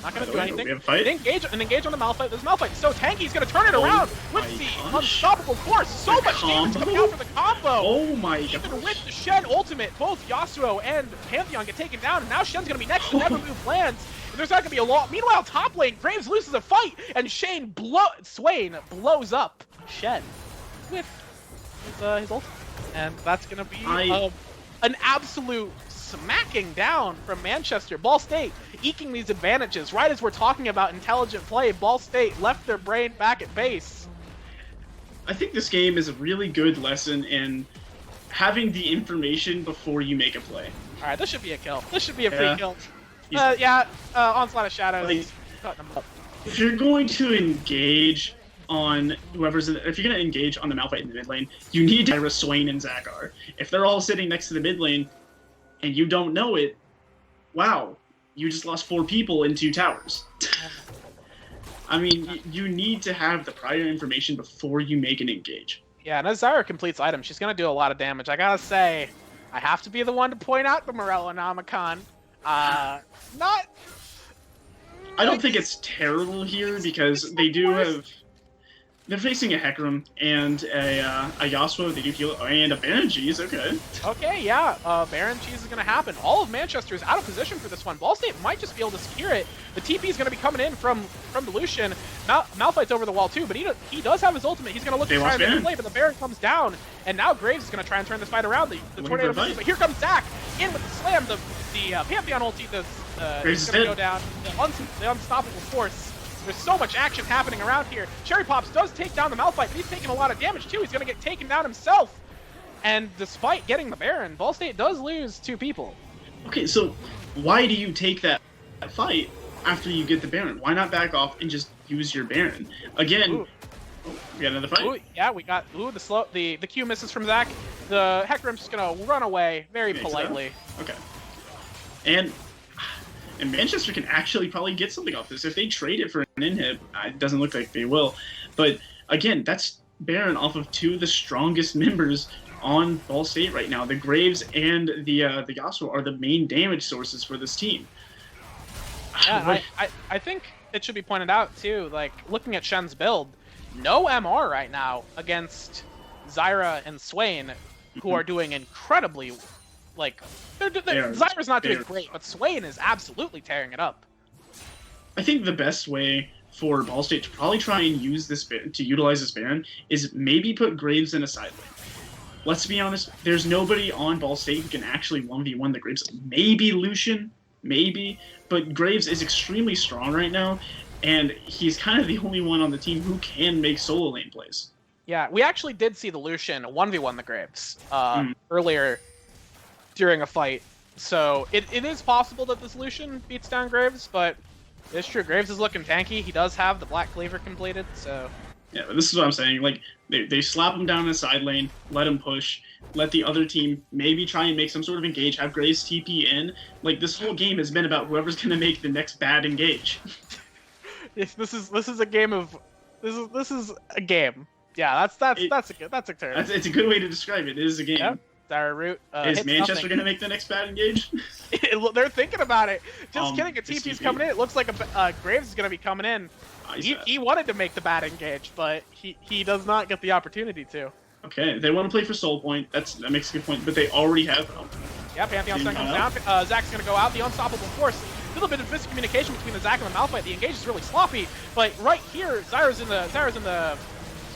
Not gonna do anything. We have a fight? Engage on the Malphite. This Malphite is so tanky, he's gonna turn it around with the unstoppable force. So much damage coming out for the combo. Oh my god. Even with the Shen ultimate, both Yasuo and Pantheon get taken down, and now Shen's gonna be next to never move lands. There's not gonna be a lot. Meanwhile, top lane, Graves loses a fight, and Swain blows up Shen with his ultimate. And that's gonna be an absolute smacking down from Manchester. Ball State eking these advantages. Right as we're talking about intelligent play, Ball State left their brain back at base. I think this game is a really good lesson in having the information before you make a play. Alright, this should be a kill. This should be a free kill. Onslaught of Shadows. Like, if you're going to engage on if you're going to engage on the Malphite in the mid lane, you need Tyra, Swain, and Zakar. If they're all sitting next to the mid lane, and you don't know it, wow, you just lost 4 people in 2 towers. I mean, you need to have the prior information before you make an engage. Yeah, and as Zyra completes items, she's going to do a lot of damage. I gotta say, I have to be the one to point out the Morellonomicon. I don't think it's terrible here because they do have... They're facing a Hecarim and a Yasuo, they do heal, and a Baron Cheese, okay. Okay, yeah, Baron Cheese is going to happen. All of Manchester is out of position for this one. Ball State might just be able to secure it. The TP is going to be coming in from the Lucian. Malphite's over the wall too, but he does have his ultimate. He's going to look to try and make a play, but the Baron comes down, and now Graves is going to try and turn this fight around. The tornado, but here comes Zach in with the slam. The Pantheon ulti is going to go down. The unstoppable force. There's so much action happening around here. Cherry Pops does take down the Malphite, but he's taking a lot of damage too. He's going to get taken down himself. And despite getting the Baron, Ball State does lose 2 people. Okay, so why do you take that fight after you get the Baron? Why not back off and just use your Baron? Again, we got another fight? Ooh, yeah, we got the Q misses from Zach. The Hecarim's just going to run away very politely. Okay. And Manchester can actually probably get something off this. If they trade it for an inhib, it doesn't look like they will. But again, that's Baron off of 2 of the strongest members on Ball State right now. The Graves and the Yasuo are the main damage sources for this team. Yeah, I think it should be pointed out too, like looking at Shen's build, no MR right now against Zyra and Swain, who are doing incredibly. Like, Zyra's not doing great, but Swain is absolutely tearing it up. I think the best way for Ball State to probably try and use this utilize this Baron is maybe put Graves in a side lane. Let's be honest, there's nobody on Ball State who can actually 1v1 the Graves. Maybe Lucian, maybe, but Graves is extremely strong right now, and he's kind of the only one on the team who can make solo lane plays. Yeah, we actually did see the Lucian 1v1 the Graves earlier during a fight, so it is possible that this Lucian beats down Graves, but it's true, Graves is looking tanky. He does have the Black Cleaver completed, so... Yeah, but this is what I'm saying, like, they slap him down in the side lane, let him push, let the other team maybe try and make some sort of engage, have Graves TP in. Like, this whole game has been about whoever's gonna make the next bad engage. This is a game of... This is a game. Yeah, that's a term. It's a good way to describe it. It is a game. Yep. Root, is Manchester going to make the next bad engage? They're thinking about it. Just kidding, a TP's coming in. It looks like Graves is going to be coming in. He wanted to make the bad engage, but he does not get the opportunity to. Okay, they want to play for Soul Point. That makes a good point, but they already have them. Yeah, Pantheon Stun comes down. Zach's going to go out. The Unstoppable Force. A little bit of miscommunication between the Zac and the Malphite. The engage is really sloppy, but right here, Zyra's in the.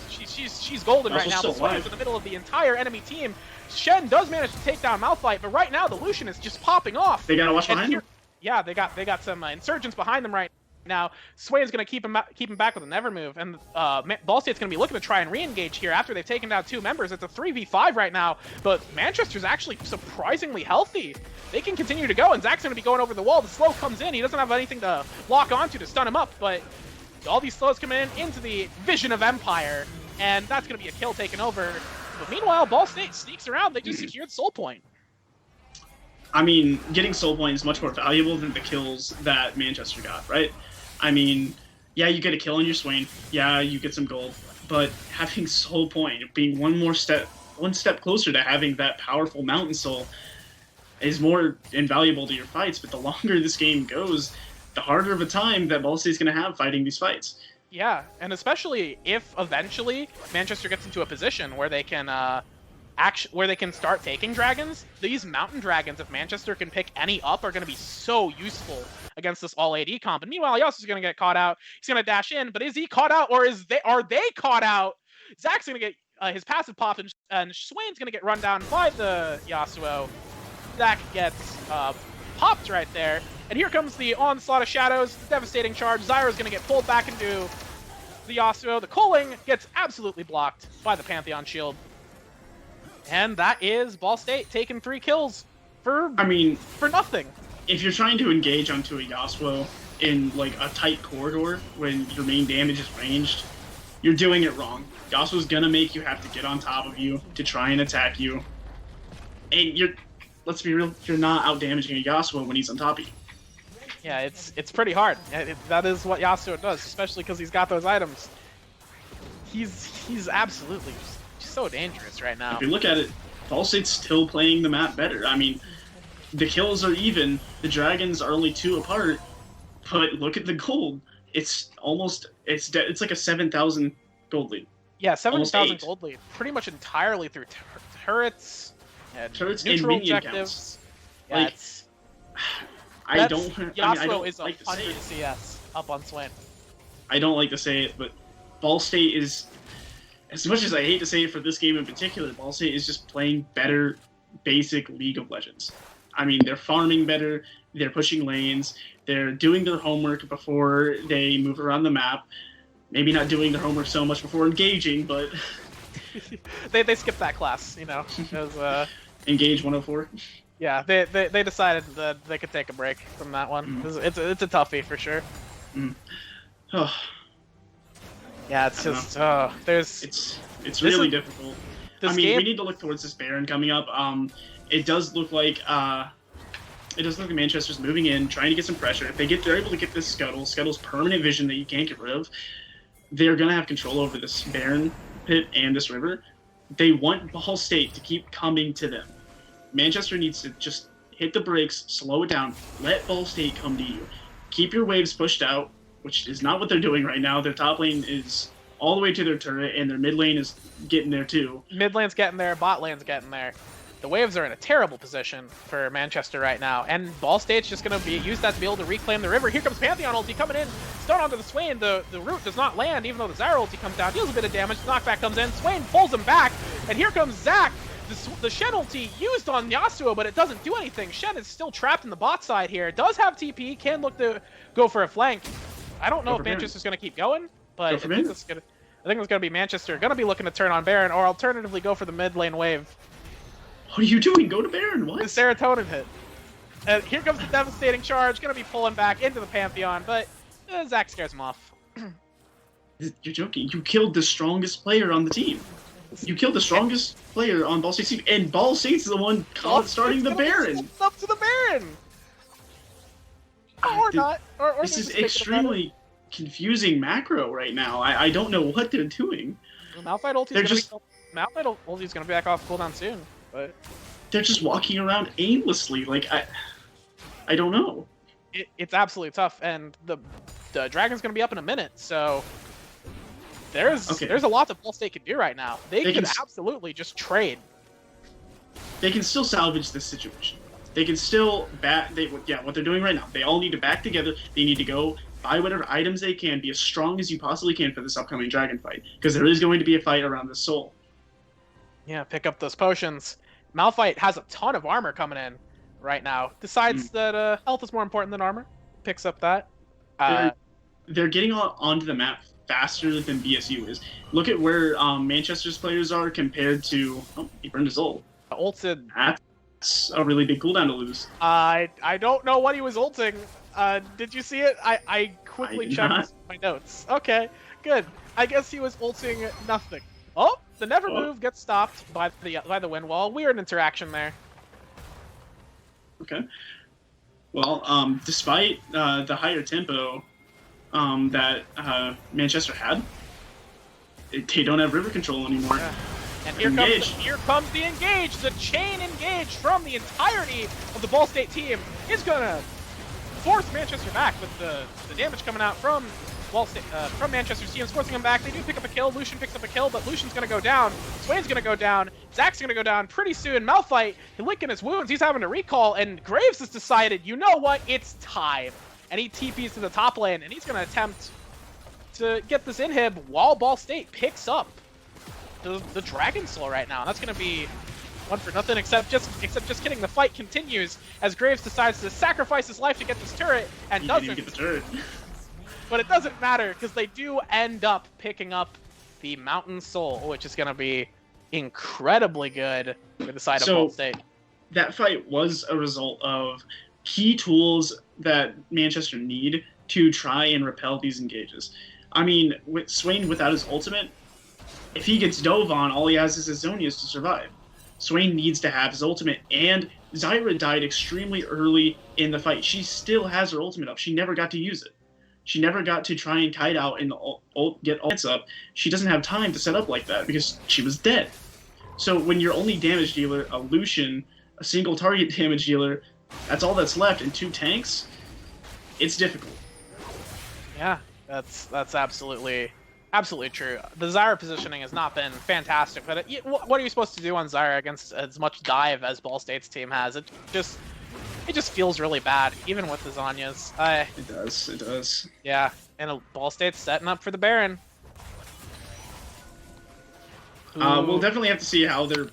She's golden right now. The Swain's in the middle of the entire enemy team. Shen does manage to take down Malphite, but right now the Lucian is just popping off. They gotta watch behind them. Yeah, they got some insurgents behind them right now. Swain's going to keep him back with a never move, and Ball State's going to be looking to try and re-engage here after they've taken down 2 members. It's a 3v5 right now, but Manchester's actually surprisingly healthy. They can continue to go, and Zach's going to be going over the wall. The slow comes in. He doesn't have anything to lock onto to stun him up, but all these slows come in into the Vision of Empire, and that's going to be a kill taken over. But meanwhile, Ball State sneaks around. They just secured Soul Point. I mean, getting Soul Point is much more valuable than the kills that Manchester got, right? I mean, yeah, you get a kill on your Swain. Yeah, you get some gold. But having Soul Point, being one step closer to having that powerful Mountain Soul, is more invaluable to your fights. But the longer this game goes, the harder of a time that Ball State's going to have fighting these fights. Yeah, and especially if eventually Manchester gets into a position where they can start taking dragons. These mountain dragons, if Manchester can pick any up, are going to be so useful against this all AD comp. And meanwhile, Yasuo's going to get caught out. He's going to dash in, but is he caught out, or are they caught out? Zach's going to get his passive pop, and Swain's going to get run down by the Yasuo. Zach gets popped right there. And here comes the Onslaught of Shadows, the devastating charge. Zyra's going to get pulled back into the Yasuo. The culling gets absolutely blocked by the Pantheon shield. And that is Ball State taking 3 kills for nothing. If you're trying to engage onto a Yasuo in like a tight corridor when your main damage is ranged, you're doing it wrong. Yasuo's gonna make you have to get on top of you to try and attack you. And let's be real, you're not out damaging a Yasuo when he's on top of you. Yeah, it's pretty hard. That is what Yasuo does, especially because he's got those items. He's absolutely just so dangerous right now. If you look at it, Ball State's still playing the map better. I mean, the kills are even, the dragons are only 2 apart, but look at the gold. It's like a 7,000 gold lead. Yeah, 7,000 gold lead, pretty much entirely through turrets and neutral objectives. Yeah, Yasuo is 100 CS up on Swain. I don't like to say it, but Ball State is, as much as I hate to say it for this game in particular, Ball State is just playing better basic League of Legends. I mean, they're farming better, they're pushing lanes, they're doing their homework before they move around the map. Maybe not doing their homework so much before engaging, but... they skipped that class, you know. Engage 104? Yeah, they decided that they could take a break from that one. It's a toughie for sure. Oh. Yeah, it's just it's really difficult. I mean, we need to look towards this Baron coming up. It does look like Manchester's moving in, trying to get some pressure. If they're able to get this Scuttle's permanent vision that you can't get rid of, they're gonna have control over this Baron pit and this river. They want Ball State to keep coming to them. Manchester needs to just hit the brakes, slow it down, let Ball State come to you. Keep your waves pushed out, which is not what they're doing right now. Their top lane is all the way to their turret, and their mid lane is getting there too. Mid lane's getting there, bot lane's getting there. The waves are in a terrible position for Manchester right now, and Ball State's just going to use that to be able to reclaim the river. Here comes Pantheon ulti coming in, stun onto the Swain. The root does not land, even though the Zyra ulti comes down, deals a bit of damage. Knockback comes in, Swain pulls him back, and here comes Zach. The Shen ulti used on Yasuo, but it doesn't do anything. Shen is still trapped in the bot side here. Does have TP, can look to go for a flank. I don't know if Manchester's going to keep going, but I think it's going to be Manchester going to be looking to turn on Baron, or alternatively go for the mid lane wave. What are you doing? Go to Baron. What? The serotonin hit. And here comes the devastating charge. Going to be pulling back into the Pantheon, but Zach scares him off. You're joking. You killed the strongest player on the team. You killed the strongest player on Ball State's team, and Ball State's the one starting the Baron. Up to the Baron. Or not. Or this is extremely confusing macro right now. I don't know what they're doing. Malphite ulti's going to be back off cooldown soon. But they're just walking around aimlessly. Like, I don't know. It's absolutely tough, and the dragon's going to be up in a minute, so There's a lot that Ball State can do right now. They could can absolutely just trade. They can still salvage this situation. They can still what they're doing right now. They all need to back together. They need to go buy whatever items they can, be as strong as you possibly can for this upcoming dragon fight, because there is going to be a fight around the soul. Yeah, pick up those potions. Malphite has a ton of armor coming in right now. Decides that health is more important than armor. Picks up that. They're getting onto the map faster than BSU is. Look at where Manchester's players are compared to... Oh, he burned his ult. Ulted. That's a really big cooldown to lose. I don't know what he was ulting. Did you see it? I quickly checked my notes. Okay, good. I guess he was ulting nothing. Oh, the never move gets stopped by the wind wall. Weird interaction there. Okay. Well, despite the higher tempo that Manchester had, they don't have river control anymore. Yeah. And here comes the engage. The chain engage from the entirety of the Ball State team is gonna force Manchester back with the damage coming out from Ball State, from Manchester's team, forcing them back. They do pick up a kill. Lucian picks up a kill, but Lucian's gonna go down. Swain's gonna go down. Zach's gonna go down pretty soon. Malphite, licking his wounds. He's having to recall, and Graves has decided, you know what? It's time. And he TPs to the top lane, and he's gonna attempt to get this inhib while Ball State picks up the Dragon Soul right now. And that's gonna be one for nothing, except just kidding. The fight continues as Graves decides to sacrifice his life to get this turret, and doesn't. Didn't even get the turret. But it doesn't matter, because they do end up picking up the Mountain Soul, which is gonna be incredibly good for the side of Ball State. That fight was a result of key tools that Manchester need to try and repel these engages. I mean, with Swain without his ultimate, if he gets dove on, all he has is his Zonias to survive. Swain needs to have his ultimate, and Zyra died extremely early in the fight. She still has her ultimate up. She never got to use it. She never got to try and kite out and get ults up. She doesn't have time to set up like that because she was dead. So when your only damage dealer, a Lucian, a single target damage dealer, that's all that's left, and 2 tanks, it's difficult. Yeah, that's absolutely true. The Zyra positioning has not been fantastic, but what are you supposed to do on Zyra against as much dive as Ball State's team has? It just feels really bad, even with the Zanyas. It does. Yeah, and Ball State's setting up for the Baron. We'll definitely have to see how they're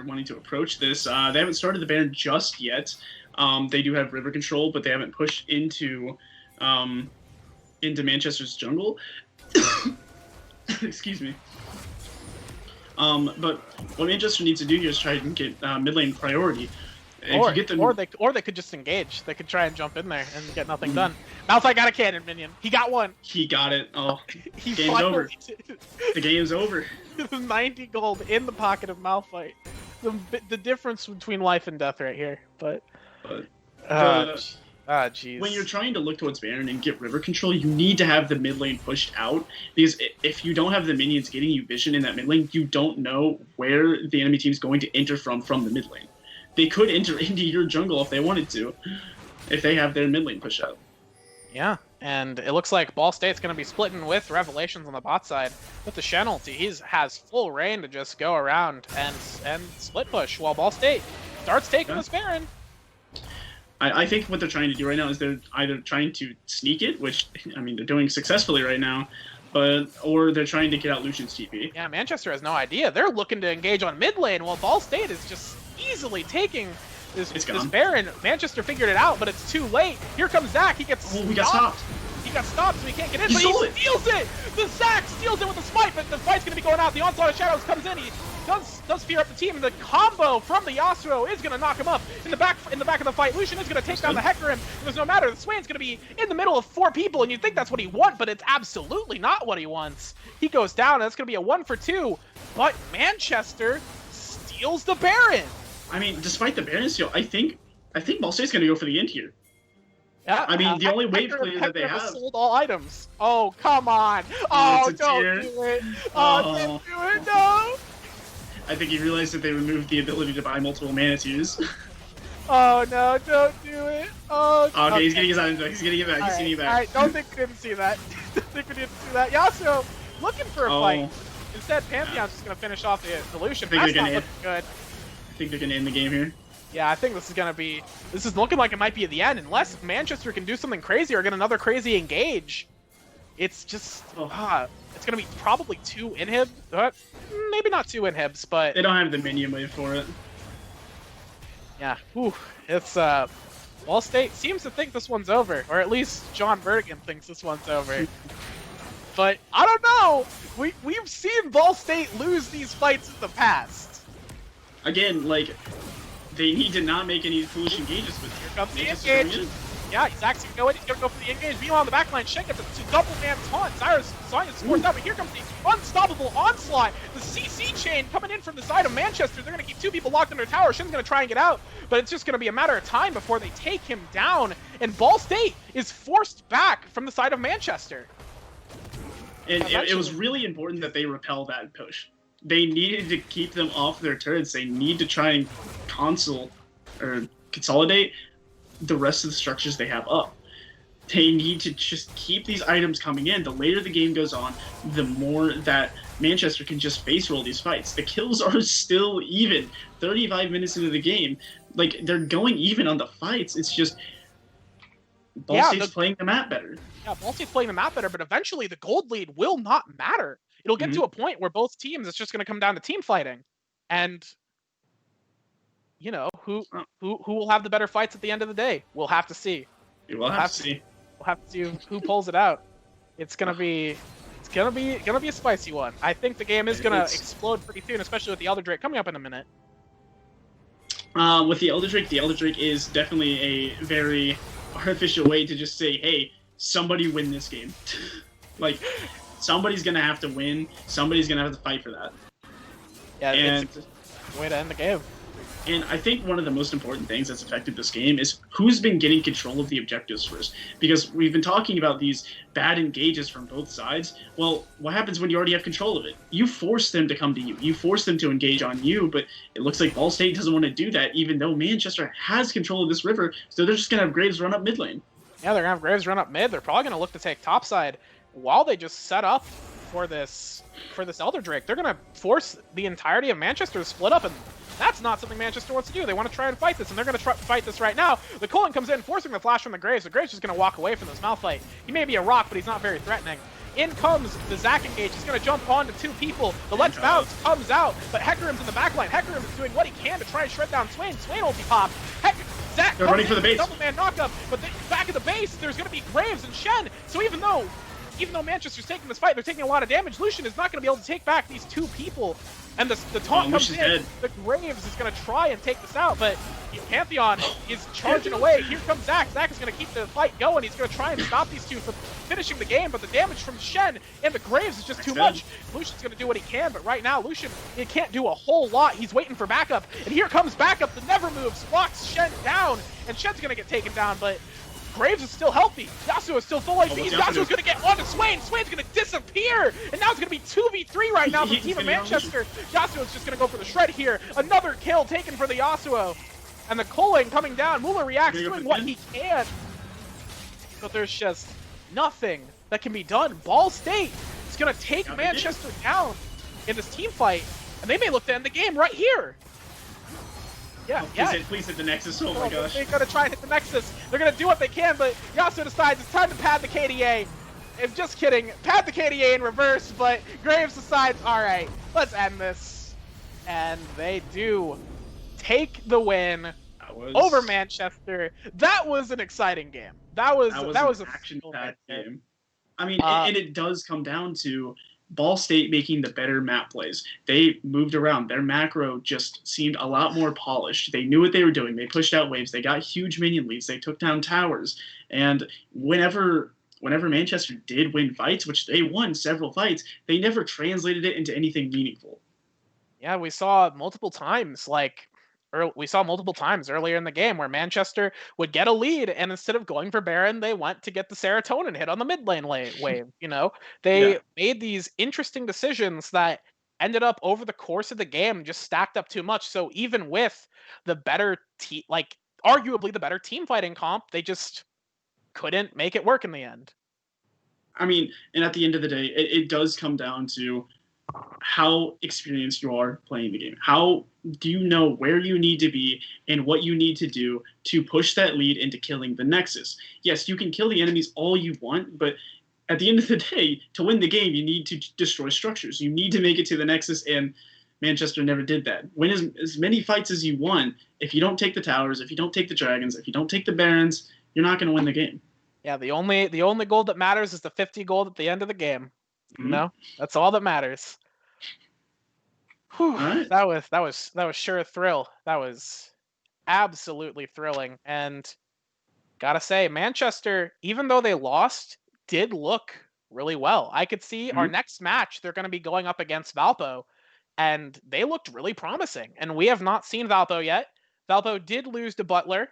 wanting to approach this. They haven't started the Baron just yet. They do have river control, but they haven't pushed into Manchester's jungle. Excuse me. But what Manchester needs to do here is try and get mid lane priority. Or they could just engage. They could try and jump in there and get nothing done. Malphite got a cannon minion. He got one. He got it. Oh, game's over. The game's over. 90 gold in the pocket of Malphite. The difference between life and death right here. But jeez. When you're trying to look towards Baron and get river control, you need to have the mid lane pushed out, because if you don't have the minions getting you vision in that mid lane, you don't know where the enemy team's going to enter from the mid lane. They could enter into your jungle if they wanted to, if they have their mid lane push out. Yeah, and it looks like Ball State's going to be splitting with Revelations on the bot side. With the Shen ulti, he has full reign to just go around and split push, while Ball State starts taking this Baron. I think what they're trying to do right now is they're either trying to sneak it, which, I mean, they're doing successfully right now, or they're trying to get out Lucian's TP. Yeah, Manchester has no idea. They're looking to engage on mid lane, while Ball State is just easily taking this Baron. Manchester figured it out, but it's too late. Here comes Zach. He gets stopped. He got stopped. He got stopped, so he can't get in, but he steals it! The Zach steals it with the smite, but the fight's going to be going out. The Onslaught of Shadows comes in. He does fear up the team, and the combo from the Yasuo is going to knock him up. In the back of the fight, Lucian is going to take down the Hecarim. There's no matter. The Swain's going to be in the middle of 4 people, and you'd think that's what he wants, but it's absolutely not what he wants. He goes down, and that's going to be a 1 for 2, but Manchester steals the Baron. I mean, despite the Baron steal, I think Ball State's going to go for the end here. Yeah, I mean, the only wave clear that they have sold all items. Oh, come on! Oh, don't do it! Oh, don't do it! No! I think he realized that they removed the ability to buy multiple mana tiers. Oh no! Don't do it! Oh. Okay, he's getting his items back. He's getting it back. He's getting it back. All right, don't think we didn't see that. Don't think we didn't see that. Yasuo looking for a fight. Instead, Pantheon's just going to finish off the Lucian. That's not looking good. I think they're going to end the game here. Yeah, I think this is looking like it might be at the end, unless Manchester can do something crazy or get another crazy engage. It's just, it's going to be probably 2 inhibs, maybe not 2 inhibs, but... They don't have the minion wave for it. Yeah, it's, Ball State seems to think this one's over, or at least John Vertigan thinks this one's over. But, I don't know! We've seen Ball State lose these fights in the past. Again, like... They need to not make any foolish engages with Here comes the engage. Yeah, Zach's gonna go in. He's gonna go for the engage. Meanwhile, on the backline, Shen gets a double man taunt. Sonya scores out, but here comes the unstoppable onslaught. The CC chain coming in from the side of Manchester. They're gonna keep 2 people locked under a tower. Shen's gonna try and get out, but it's just gonna be a matter of time before they take him down. And Ball State is forced back from the side of Manchester. And it was really important that they repel that push. They needed to keep them off their turrets. They need to try and consolidate the rest of the structures they have up. They need to just keep these items coming in. The later the game goes on, the more that Manchester can just face roll these fights. The kills are still even. 35 minutes into the game, like, they're going even on the fights. It's just Ball State's playing the map better. Yeah, Ball State's playing the map better, but eventually the gold lead will not matter. It'll get to a point where both teams, it's just going to come down to team fighting. And, you know, who will have the better fights at the end of the day? We'll have to see. We'll have to see. We'll have to see who pulls it out. It's gonna be a spicy one. I think the game is gonna explode pretty soon, especially with the Eldridge coming up in a minute. With the Eldridge is definitely a very artificial way to just say, hey, somebody win this game. Like, somebody's gonna have to win. Somebody's gonna have to fight for that. Yeah, it's a way to end the game. And I think one of the most important things that's affected this game is who's been getting control of the objectives first. Because we've been talking about these bad engages from both sides. Well, what happens when you already have control of it? You force them to come to you. You force them to engage on you, but it looks like Ball State doesn't want to do that, even though Manchester has control of this river, so they're just going to have Graves run up mid lane. Yeah, they're going to have Graves run up mid. They're probably going to look to take topside while they just set up for this Elder Drake. They're going to force the entirety of Manchester to split up, and that's not something Manchester wants to do. They want to try and fight this, and they're going to fight this right now. The Cullen comes in, forcing the flash from the Graves. The Graves is going to walk away from this Malphite. He may be a rock, but he's not very threatening. In comes the Zac engage. He's going to jump onto 2 people. The Let's Bounce comes out, but Hecarim's in the backline. Hecarim is doing what he can to try and shred down Swain. Swain ulti pop. Zac they're running for the base. Double man knockup, but back at the base, there's going to be Graves and Shen. So even though Manchester's taking this fight, they're taking a lot of damage. Lucian is not going to be able to take back these 2 people. And the taunt comes in. Dead. The Graves is going to try and take this out, but Pantheon is charging away. Here comes Zac. Zac is going to keep the fight going. He's going to try and stop these 2 from finishing the game, but the damage from Shen and the Graves is just too much. Lucian's going to do what he can, but right now, Lucian, he can't do a whole lot. He's waiting for backup, and here comes backup. The Never moves, walks Shen down, and Shen's going to get taken down, but Graves is still healthy. Yasuo is still full HP. Yasuo's going to get onto Swain. Swain's going to disappear. And now it's going to be 2v3 right now for the team of Manchester. Yasuo's just going to go for the shred here. Another kill taken for the Yasuo. And the Culling coming down. Muller reacts, doing what he can. But there's just nothing that can be done. Ball State is going to take Manchester down in this team fight. And they may look to end the game right here. Yeah, Please hit the Nexus. Oh my gosh. They're going to try and hit the Nexus. They're going to do what they can, but Yasuo decides it's time to pad the KDA. I'm just kidding. Pad the KDA in reverse, but Graves decides, all right, let's end this. And they do take the win over Manchester. That was an exciting game. That was an action-packed game. I mean, and it does come down to Ball State making the better map plays. They moved around. Their macro just seemed a lot more polished. They knew what they were doing. They pushed out waves. They got huge minion leads. They took down towers. And whenever Manchester did win fights, which they won several fights, they never translated it into anything meaningful. Yeah, we saw multiple times earlier in the game where Manchester would get a lead, and instead of going for Baron, they went to get the serotonin hit on the mid lane wave. You know, they made these interesting decisions that ended up over the course of the game just stacked up too much. So even with the better arguably the better team fighting comp, they just couldn't make it work in the end. I mean, and at the end of the day, it does come down to how experienced you are playing the game. How do you know where you need to be and what you need to do to push that lead into killing the Nexus? Yes, you can kill the enemies all you want, but at the end of the day, to win the game, you need to destroy structures. You need to make it to the Nexus, and Manchester never did that. Win as many fights as you want. If you don't take the towers, if you don't take the dragons, if you don't take the barons, you're not going to win the game. Yeah, the only gold that matters is the 50 gold at the end of the game. Mm-hmm. You know, that's all that matters. Whew, right. that was sure a thrill. That was absolutely thrilling. And gotta say, Manchester, even though they lost, did look really well. I could see our next match, they're going to be going up against Valpo, and they looked really promising. And we have not seen Valpo yet. Valpo did lose to Butler.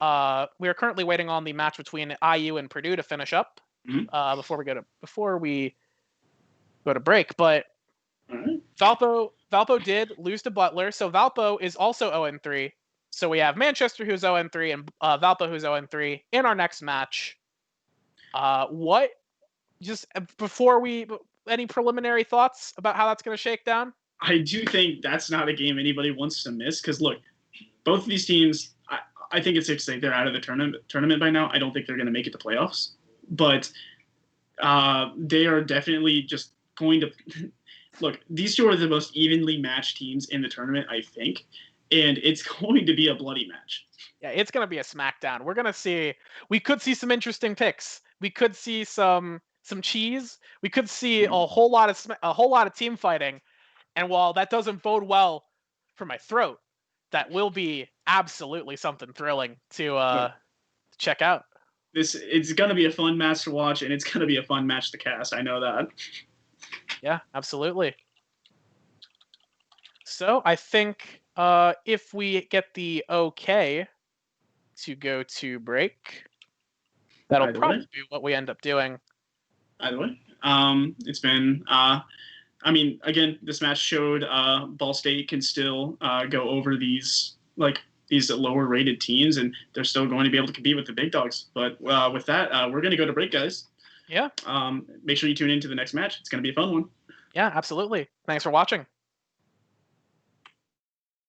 We are currently waiting on the match between IU and Purdue to finish up before we go to break. But Valpo did lose to Butler, so Valpo is also 0-3. So we have Manchester who's 0-3 and Valpo who's 0-3 in our next match. Any preliminary thoughts about how that's going to shake down? I do think that's not a game anybody wants to miss because look, both of these teams, I think it's safe to say they're out of the tournament by now. I don't think they're going to make it to playoffs, but they are definitely just going to look. These two are the most evenly matched teams in the tournament, I think, and it's going to be a bloody match. Yeah, it's going to be a smackdown. We could see some interesting picks. We could see some cheese. We could see a whole lot of team fighting. And while that doesn't bode well for my throat, that will be absolutely something thrilling to check out. It's going to be a fun match to watch, and it's going to be a fun match to cast. I know that. Yeah, absolutely. So I think if we get the okay to go to break, that'll probably be what we end up doing. Either way, it's been. Again, this match showed Ball State can still go over these lower rated teams, and they're still going to be able to compete with the big dogs. But with that, we're going to go to break, guys. Yeah. Make sure you tune into the next match. It's going to be a fun one. Yeah, absolutely. Thanks for watching.